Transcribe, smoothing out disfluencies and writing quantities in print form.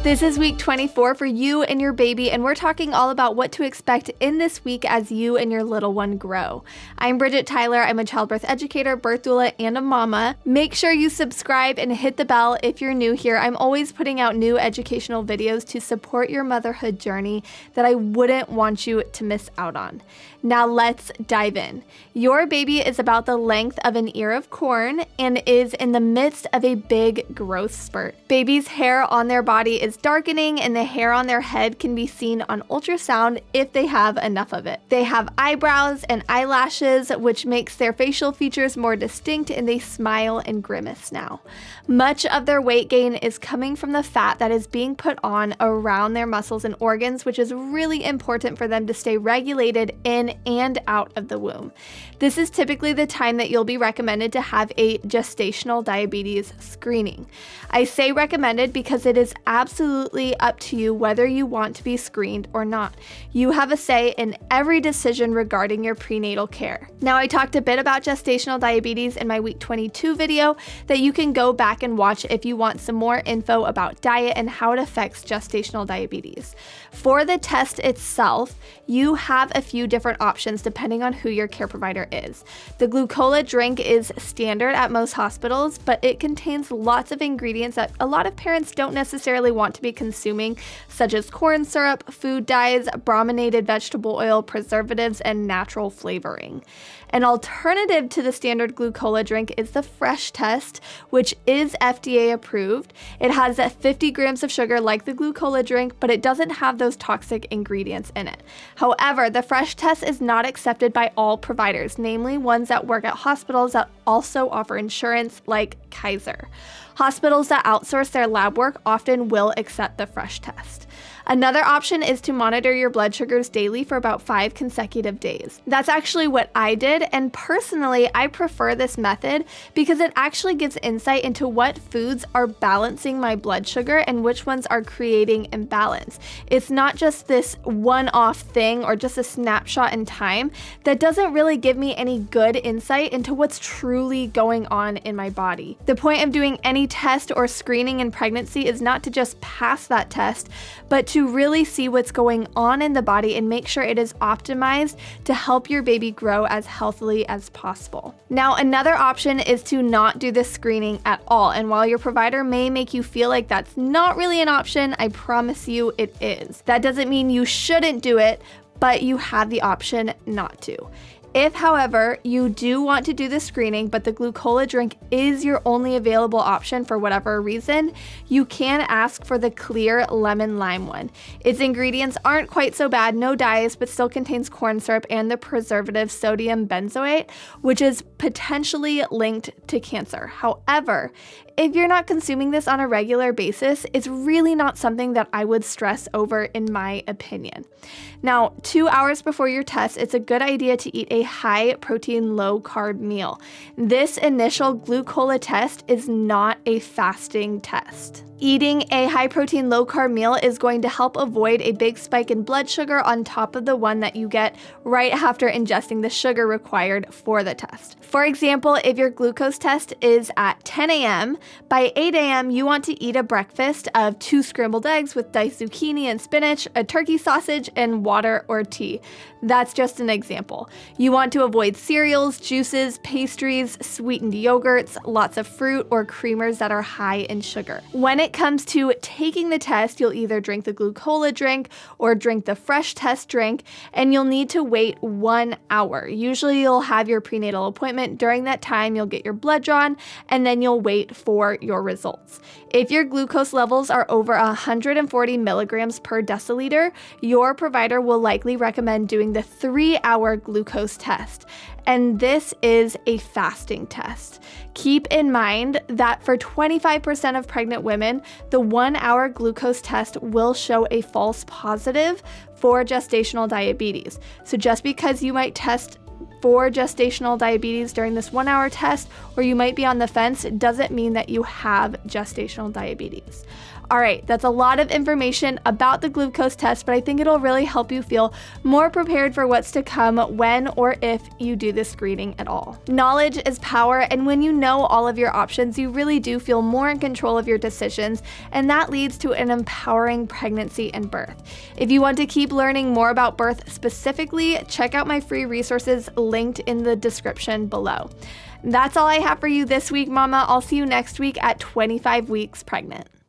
This is week 24 for you and your baby, and we're talking all about what to expect in this week as you and your little one grow. I'm Bridget Tyler. I'm a childbirth educator, birth doula, and a mama. Make sure you subscribe and hit the bell if you're new here. I'm always putting out new educational videos to support your motherhood journey that I wouldn't want you to miss out on. Now let's dive in. Your baby is about the length of an ear of corn and is in the midst of a big growth spurt. Baby's hair on their body is darkening and the hair on their head can be seen on ultrasound if they have enough of it. They have eyebrows and eyelashes, which makes their facial features more distinct, and they smile and grimace now. Much of their weight gain is coming from the fat that is being put on around their muscles and organs, which is really important for them to stay regulated in and out of the womb. This is typically the time that you'll be recommended to have a gestational diabetes screening. I say recommended because it is absolutely up to you whether you want to be screened or not. You have a say in every decision regarding your prenatal care. Now, I talked a bit about gestational diabetes in my week 22 video that you can go back and watch if you want some more info about diet and how it affects gestational diabetes. For the test itself, you have a few different options depending on who your care provider is. The Glucola Drink is standard at most hospitals, but it contains lots of ingredients that a lot of parents don't necessarily want to be consuming, such as corn syrup, food dyes, brominated vegetable oil, preservatives, and natural flavoring. An alternative to the standard Glucola Drink is the Fresh Test, which is FDA approved. It has 50 grams of sugar like the Glucola Drink, but it doesn't have those toxic ingredients in it. However, the Fresh Test is not accepted by all providers, namely ones that work at hospitals that also offer insurance like Kaiser. Hospitals that outsource their lab work often will accept the Fresh Test. Another option is to monitor your blood sugars daily for about 5 consecutive days. That's actually what I did, and personally, I prefer this method because it actually gives insight into what foods are balancing my blood sugar and which ones are creating imbalance. It's not just this one-off thing or just a snapshot in time that doesn't really give me any good insight into what's truly going on in my body. The point of doing any test or screening in pregnancy is not to just pass that test, but to really see what's going on in the body and make sure it is optimized to help your baby grow as healthily as possible. Now, another option is to not do this screening at all. And while your provider may make you feel like that's not really an option, I promise you it is. That doesn't mean you shouldn't do it, but you have the option not to. If, however, you do want to do the screening, but the Glucola Drink is your only available option for whatever reason, you can ask for the clear lemon lime one. Its ingredients aren't quite so bad, no dyes, but still contains corn syrup and the preservative sodium benzoate, which is potentially linked to cancer. However, if you're not consuming this on a regular basis, it's really not something that I would stress over, in my opinion. Now, 2 hours before your test, it's a good idea to eat a high protein, low carb meal. This initial Glucola test is not a fasting test. Eating a high protein, low carb meal is going to help avoid a big spike in blood sugar on top of the one that you get right after ingesting the sugar required for the test. For example, if your glucose test is at 10 a.m., by 8 a.m., you want to eat a breakfast of 2 scrambled eggs with diced zucchini and spinach, a turkey sausage, and water or tea. That's just an example. You want to avoid cereals, juices, pastries, sweetened yogurts, lots of fruit, or creamers that are high in sugar. When it comes to taking the test, you'll either drink the Glucola Drink or drink the Fresh Test drink, and you'll need to wait 1 hour. Usually you'll have your prenatal appointment. During that time, you'll get your blood drawn, and then you'll wait for your results. If your glucose levels are over 140 milligrams per deciliter, your provider will likely recommend doing the 3-hour glucose test. And this is a fasting test. Keep in mind that for 25% of pregnant women, the 1-hour glucose test will show a false positive for gestational diabetes. So just because you might test for gestational diabetes during this 1 hour test, or you might be on the fence, doesn't mean that you have gestational diabetes. All right, that's a lot of information about the glucose test, but I think it'll really help you feel more prepared for what's to come when or if you do this screening at all. Knowledge is power, and when you know all of your options, you really do feel more in control of your decisions, and that leads to an empowering pregnancy and birth. If you want to keep learning more about birth specifically, check out my free resources linked in the description below. That's all I have for you this week, Mama. I'll see you next week at 25 weeks pregnant.